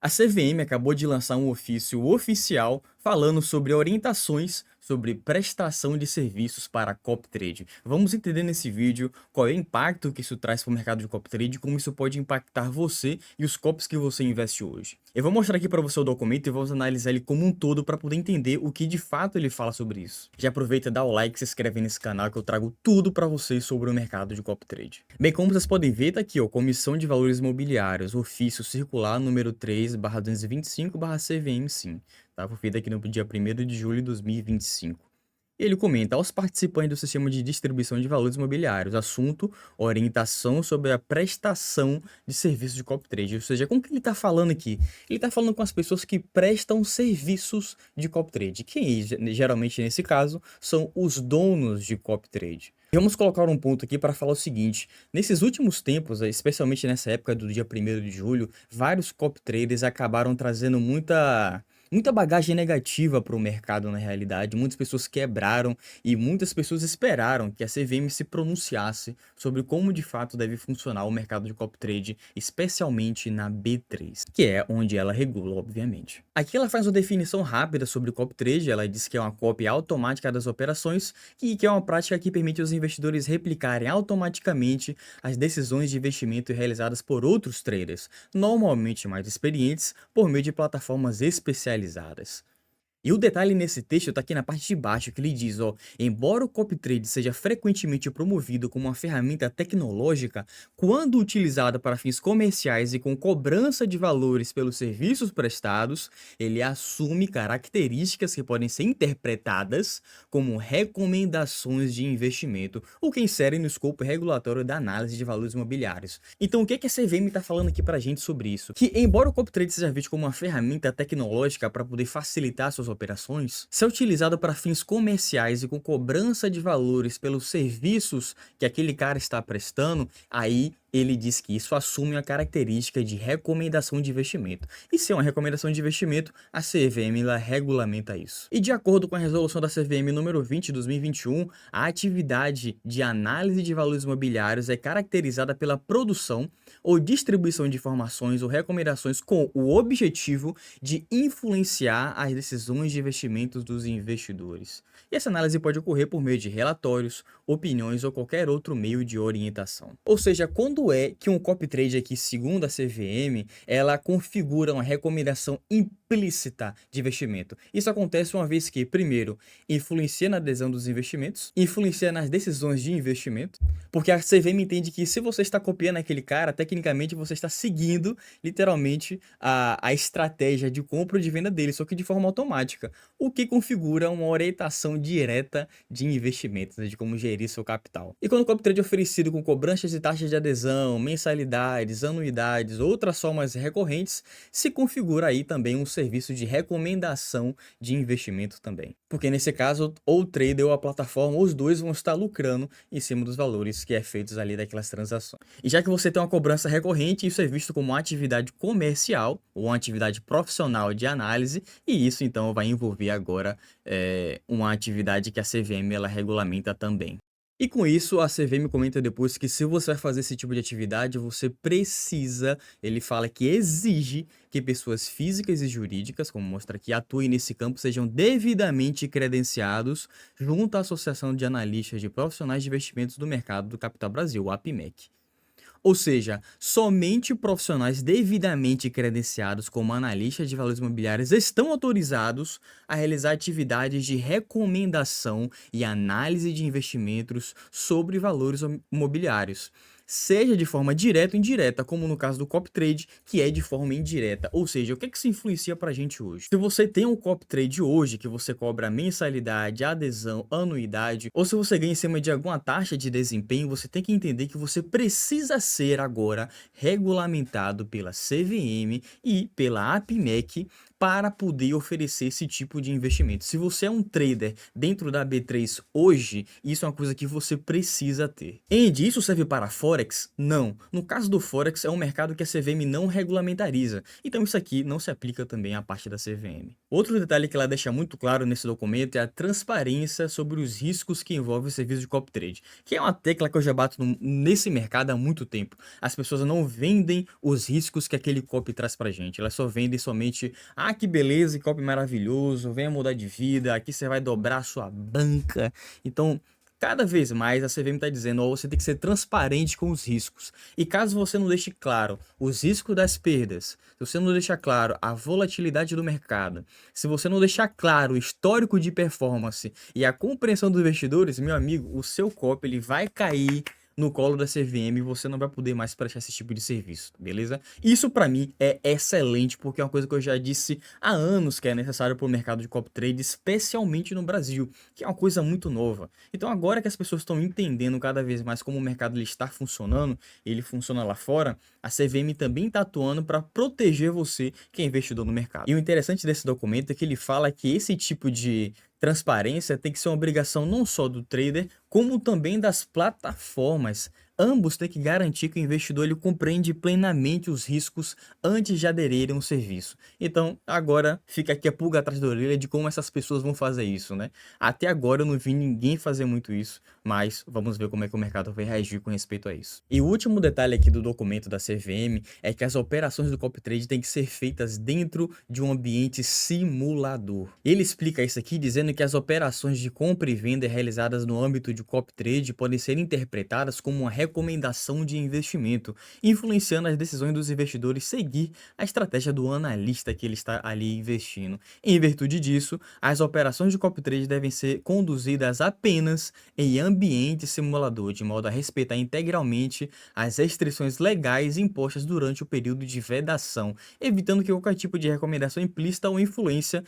A CVM acabou de lançar um ofício oficial falando sobre orientações sobre prestação de serviços para copy trade. Vamos entender nesse vídeo qual é o impacto que isso traz para o mercado de copy trade e como isso pode impactar você e os copies que você investe hoje. Eu vou mostrar aqui para você o documento e vamos analisar ele como um todo para poder entender o que de fato ele fala sobre isso. Já aproveita, dá o like, se inscreve nesse canal que eu trago tudo para vocês sobre o mercado de copy trade. Bem, como vocês podem ver, tá aqui, ó, Comissão de Valores Imobiliários, ofício circular número 3/225/CVM, sim. Tá? Foi feito aqui no dia 1º de julho de 2025. Ele comenta aos participantes do sistema de distribuição de valores imobiliários, assunto, orientação sobre a prestação de serviços de copy trade. Ou seja, como que ele está falando aqui? Ele está falando com as pessoas que prestam serviços de copy trade. Quem geralmente nesse caso são os donos de copy trade. Vamos colocar um ponto aqui para falar o seguinte: nesses últimos tempos, especialmente nessa época do dia 1º de julho, vários copy traders acabaram trazendo muita bagagem negativa para o mercado na realidade. Muitas pessoas quebraram e muitas pessoas esperaram que a CVM se pronunciasse sobre como de fato deve funcionar o mercado de copy trade, especialmente na B3, que é onde ela regula, obviamente. Aqui ela faz uma definição rápida sobre o copy trade. Ela diz que é uma cópia automática das operações e que é uma prática que permite aos investidores replicarem automaticamente as decisões de investimento realizadas por outros traders, normalmente mais experientes, por meio de plataformas especializadas. E o detalhe nesse texto está aqui na parte de baixo, que ele diz, ó, embora o copy trade seja frequentemente promovido como uma ferramenta tecnológica, quando utilizada para fins comerciais e com cobrança de valores pelos serviços prestados, ele assume características que podem ser interpretadas como recomendações de investimento, o que insere no escopo regulatório da análise de valores imobiliários. Então, o que a CVM está falando aqui para a gente sobre isso? Que, embora o copy trade seja visto como uma ferramenta tecnológica para poder facilitar suas operações, se é utilizado para fins comerciais e com cobrança de valores pelos serviços que aquele cara está prestando, aí ele diz que isso assume a característica de recomendação de investimento. E se é uma recomendação de investimento, a CVM ela regulamenta isso. E de acordo com a resolução da CVM número 20 de 2021, a atividade de análise de valores imobiliários é caracterizada pela produção ou distribuição de informações ou recomendações com o objetivo de influenciar as decisões de investimentos dos investidores. E essa análise pode ocorrer por meio de relatórios, opiniões ou qualquer outro meio de orientação. Ou seja, quando é que um copy trade aqui, segundo a CVM, ela configura uma recomendação implícita de investimento? Isso acontece uma vez que, primeiro, influencia na adesão dos investimentos, influencia nas decisões de investimento, porque a CVM entende que se você está copiando aquele cara, tecnicamente você está seguindo, literalmente, a estratégia de compra ou de venda dele, só que de forma automática, o que configura uma orientação direta de investimentos, né, de como gerir seu capital. E quando o copy trade é oferecido com cobranças de taxas de adesão, mensalidades, anuidades ou outras formas recorrentes, se configura aí também um serviço de recomendação de investimento também. Porque nesse caso, ou o trader ou a plataforma, os dois vão estar lucrando em cima dos valores que é feitos ali daquelas transações. E já que você tem uma cobrança recorrente, isso é visto como uma atividade comercial ou uma atividade profissional de análise, e isso então vai envolver agora uma atividade que a CVM ela regulamenta também. E com isso, a CVM comenta depois que se você vai fazer esse tipo de atividade, você precisa, ele fala que exige que pessoas físicas e jurídicas, como mostra aqui, atuem nesse campo, sejam devidamente credenciados junto à Associação de Analistas de Profissionais de Investimentos do Mercado do Capital Brasil, o APMEC. Ou seja, somente profissionais devidamente credenciados como analistas de valores imobiliários estão autorizados a realizar atividades de recomendação e análise de investimentos sobre valores imobiliários, seja de forma direta ou indireta, como no caso do copy trade, que é de forma indireta. Ou seja, o que é que isso influencia para a gente hoje? Se você tem um copy trade hoje, que você cobra mensalidade, adesão, anuidade, ou se você ganha em cima de alguma taxa de desempenho, você tem que entender que você precisa ser agora regulamentado pela CVM e pela APMEC para poder oferecer esse tipo de investimento. Se você é um trader dentro da B3 hoje, isso é uma coisa que você precisa ter. E isso serve para Forex, Forex? Não. No caso do Forex, é um mercado que a CVM não regulamentariza. Então isso aqui não se aplica também à parte da CVM. Outro detalhe que ela deixa muito claro nesse documento é a transparência sobre os riscos que envolvem o serviço de copy trade, que é uma tecla que eu já bato nesse mercado há muito tempo. As pessoas não vendem os riscos que aquele copy traz pra gente. Elas só vendem somente, ah, que beleza, que copy maravilhoso, venha mudar de vida, aqui você vai dobrar a sua banca. Então, cada vez mais a CVM está dizendo, ó, você tem que ser transparente com os riscos. E caso você não deixe claro os riscos das perdas, se você não deixar claro a volatilidade do mercado, se você não deixar claro o histórico de performance e a compreensão dos investidores, meu amigo, o seu copy ele vai cair no colo da CVM e você não vai poder mais prestar esse tipo de serviço, beleza? Isso para mim é excelente, porque é uma coisa que eu já disse há anos que é necessário para o mercado de copy trade, especialmente no Brasil, que é uma coisa muito nova. Então agora que as pessoas estão entendendo cada vez mais como o mercado ele está funcionando, ele funciona lá fora, a CVM também está atuando para proteger você que é investidor no mercado. E o interessante desse documento é que ele fala que esse tipo de transparência tem que ser uma obrigação não só do trader, como também das plataformas. Ambos têm que garantir que o investidor ele compreende plenamente os riscos antes de aderirem ao serviço. Então, agora fica aqui a pulga atrás da orelha de como essas pessoas vão fazer isso, né? Até agora eu não vi ninguém fazer muito isso, mas vamos ver como é que o mercado vai reagir com respeito a isso. E o último detalhe aqui do documento da CVM é que as operações do copy trade têm que ser feitas dentro de um ambiente simulador. Ele explica isso aqui dizendo que as operações de compra e venda realizadas no âmbito de copy trade podem ser interpretadas como uma recomendação de investimento, influenciando as decisões dos investidores seguir a estratégia do analista que ele está ali investindo. Em virtude disso, as operações de copy trade devem ser conduzidas apenas em ambiente simulador, de modo a respeitar integralmente as restrições legais impostas durante o período de vedação, evitando que qualquer tipo de recomendação implícita ou influência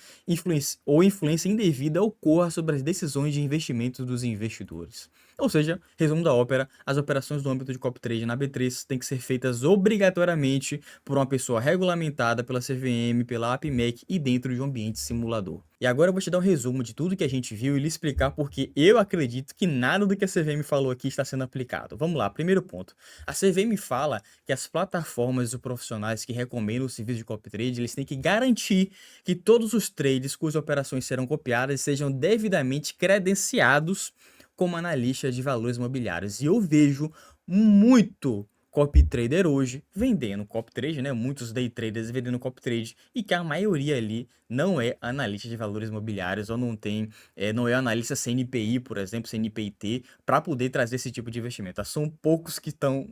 indevida ocorra sobre as decisões de investimentos dos investidores. Ou seja, resumo da ópera, as operações do âmbito de copy trade na B3 têm que ser feitas obrigatoriamente por uma pessoa regulamentada pela CVM, pela APMEC e dentro de um ambiente simulador. E agora eu vou te dar um resumo de tudo que a gente viu e lhe explicar porque eu acredito que nada do que a CVM falou aqui está sendo aplicado. Vamos lá, primeiro ponto. A CVM fala que as plataformas e os profissionais que recomendam o serviço de copy trade, eles têm que garantir que todos os trades cujas operações serão copiadas sejam devidamente credenciados como analista de valores imobiliários. E eu vejo muito copy trader hoje vendendo copy trade, né? Muitos day traders vendendo copy trade e que a maioria ali não é analista de valores imobiliários ou não tem, não é analista CNPI, por exemplo, CNPIT, para poder trazer esse tipo de investimento. Tá? São poucos que estão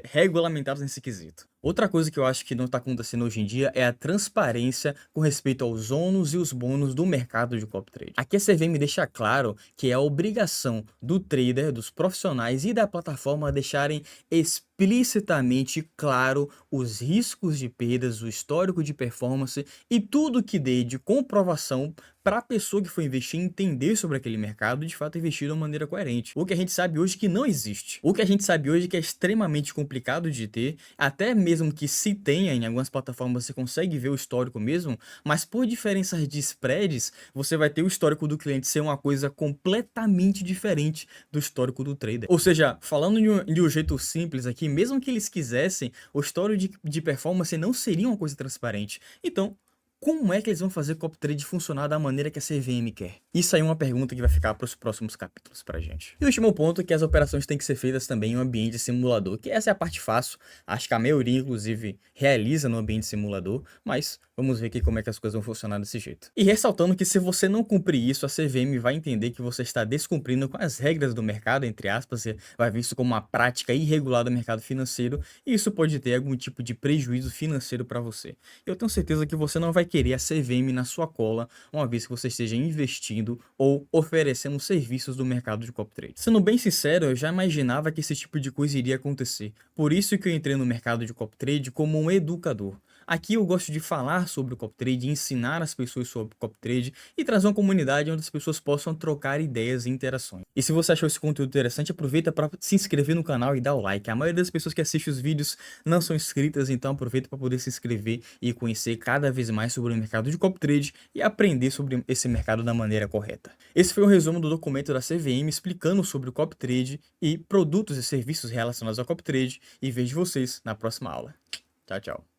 regulamentados nesse quesito. Outra coisa que eu acho que não está acontecendo hoje em dia é a transparência com respeito aos ônus e os bônus do mercado de copy trade. Aqui a CVM deixa claro que é a obrigação do trader, dos profissionais e da plataforma deixarem explicitamente claro os riscos de perdas, o histórico de performance e tudo que dê de comprovação para a pessoa que for investir entender sobre aquele mercado e de fato investir de uma maneira coerente. O que a gente sabe hoje que não existe. O que a gente sabe hoje que é extremamente complicado de ter, até mesmo que se tenha em algumas plataformas você consegue ver o histórico mesmo, mas por diferenças de spreads, você vai ter o histórico do cliente ser uma coisa completamente diferente do histórico do trader. Ou seja, falando de um jeito simples aqui, mesmo que eles quisessem, o histórico de performance não seria uma coisa transparente. Então, como é que eles vão fazer o copy trade funcionar da maneira que a CVM quer? Isso aí é uma pergunta que vai ficar para os próximos capítulos pra gente. E o último ponto é que as operações têm que ser feitas também em um ambiente simulador, que essa é a parte fácil, acho que a maioria inclusive realiza no ambiente simulador, mas vamos ver aqui como é que as coisas vão funcionar desse jeito. E ressaltando que se você não cumprir isso, a CVM vai entender que você está descumprindo com as regras do mercado, entre aspas, e vai ver isso como uma prática irregular do mercado financeiro, e isso pode ter algum tipo de prejuízo financeiro para você. Eu tenho certeza que você não vai querer a CVM na sua cola, uma vez que você esteja investindo ou oferecendo serviços do mercado de copy trade. Sendo bem sincero, eu já imaginava que esse tipo de coisa iria acontecer. Por isso que eu entrei no mercado de copy trade como um educador. Aqui eu gosto de falar sobre o copy trade, ensinar as pessoas sobre o copy trade e trazer uma comunidade onde as pessoas possam trocar ideias e interações. E se você achou esse conteúdo interessante, aproveita para se inscrever no canal e dar o like. A maioria das pessoas que assistem os vídeos não são inscritas, então aproveita para poder se inscrever e conhecer cada vez mais sobre o mercado de copy trade e aprender sobre esse mercado da maneira correta. Esse foi o resumo do documento da CVM explicando sobre o copy trade e produtos e serviços relacionados ao copy trade, e vejo vocês na próxima aula. Tchau, tchau.